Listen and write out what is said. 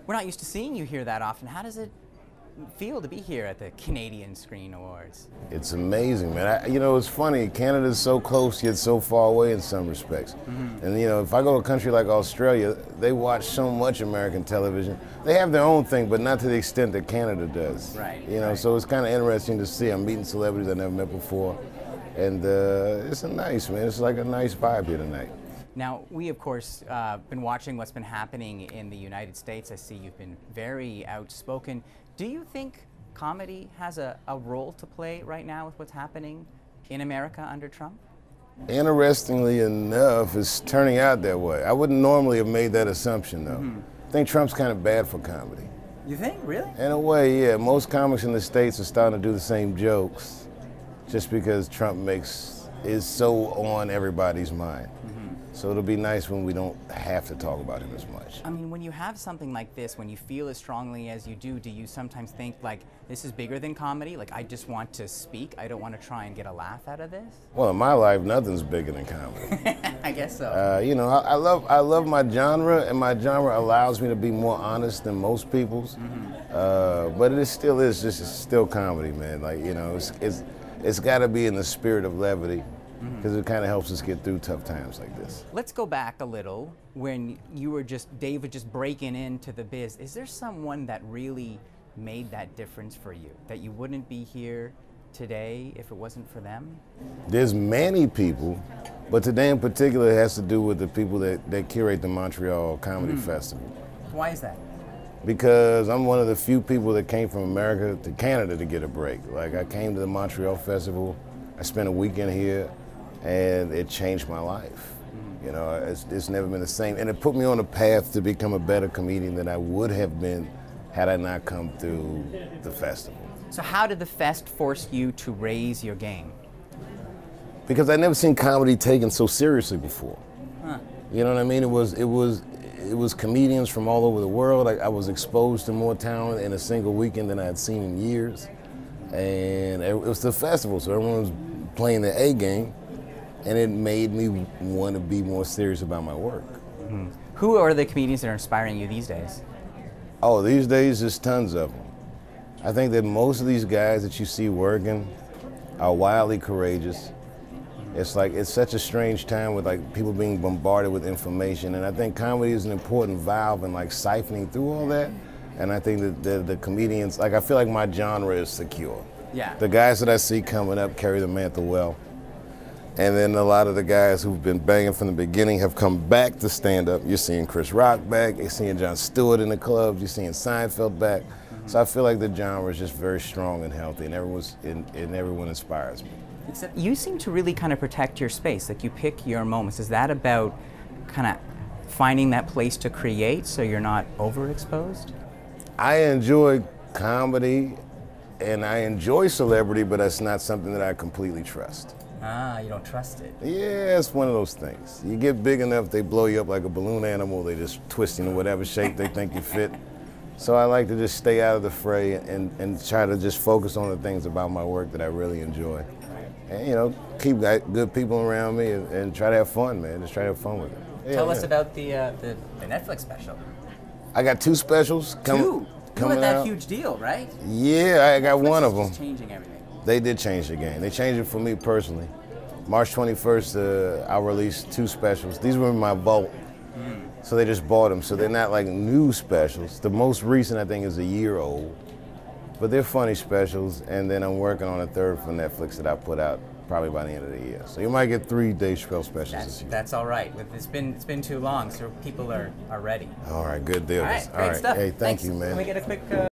We're not used to seeing you here that often. How does it feel to be here at the Canadian Screen Awards? It's amazing, man. You know, it's funny. Canada's so close yet so far away in some respects. And you know, if I go to a country like Australia, they watch so much American television. They have their own thing, but not to the extent that Canada does. Right. You know, so it's kind of interesting to see. I'm meeting celebrities I never met before, and it's a nice, man. It's like a nice vibe here tonight. Now, we, of course, been watching what's been happening in the United States. I see you've been very outspoken. Do you think comedy has a role to play right now with what's happening in America under Trump? Interestingly enough, it's turning out that way. I wouldn't normally have made that assumption, though. I think Trump's kind of bad for comedy. You think? Really? In a way, yeah. Most comics in the States are starting to do the same jokes just because Trump is so on everybody's mind. So it'll be nice when we don't have to talk about him as much. I mean, when you have something like this, when you feel as strongly as you do you sometimes think, like, this is bigger than comedy? Like, I just want to speak, I don't want to try and get a laugh out of this? Well, in my life, nothing's bigger than comedy. I guess so. You know, I love my genre, and my genre allows me to be more honest than most people's. But it still comedy, man. Like, you know, it's got to be in the spirit of levity, because it kind of helps us get through tough times like this. Let's go back a little when Dave was just breaking into the biz. Is there someone that really made that difference for you, that you wouldn't be here today if it wasn't for them? There's many people, but today in particular it has to do with the people that curate the Montreal Comedy Festival. Why is that? Because I'm one of the few people that came from America to Canada to get a break. Like, I came to the Montreal Festival, I spent a weekend here, and it changed my life. You know, it's never been the same. And it put me on a path to become a better comedian than I would have been had I not come through the festival. So how did the fest force you to raise your game? Because I'd never seen comedy taken so seriously before. You know what I mean? It was comedians from all over the world. I was exposed to more talent in a single weekend than I had seen in years. And it was the festival, so everyone was playing their A game. And it made me want to be more serious about my work. Who are the comedians that are inspiring you these days? Oh, these days there's tons of them. I think that most of these guys that you see working are wildly courageous. It's like, it's such a strange time with like people being bombarded with information, and I think comedy is an important valve in like siphoning through all that. And I think that the comedians, like, I feel like my genre is secure. Yeah. The guys that I see coming up carry the mantle well. And then a lot of the guys who've been banging from the beginning have come back to stand up. You're seeing Chris Rock back, you're seeing Jon Stewart in the clubs, you're seeing Seinfeld back. So I feel like the genre is just very strong and healthy, and everyone inspires me. Except you seem to really kind of protect your space, like you pick your moments. Is that about kind of finding that place to create so you're not overexposed? I enjoy comedy and I enjoy celebrity, but that's not something that I completely trust. Ah, you don't trust it. Yeah, it's one of those things. You get big enough, they blow you up like a balloon animal. They just twist you in whatever shape they think you fit. So I like to just stay out of the fray and try to just focus on the things about my work that I really enjoy. And, you know, keep good people around me and try to have fun, man. Just try to have fun with it. Yeah, Tell us about the Netflix special. I got 2 specials coming out. You had that huge deal, right? Yeah, I got one of them. Just changing everything. They did change the game. They changed it for me personally. March 21st, I'll release 2 specials. These were in my vault, so they just bought them. So they're not like new specials. The most recent, I think, is a year old. But they're funny specials, and then I'm working on a 3rd for Netflix that I'll put out probably by the end of the year. So you might get 3 Dave Chappelle specials this year. That's all right. It's been too long, so people are ready. All right, good deal. All right, great stuff. Hey, thank you, man. Can we get a quick...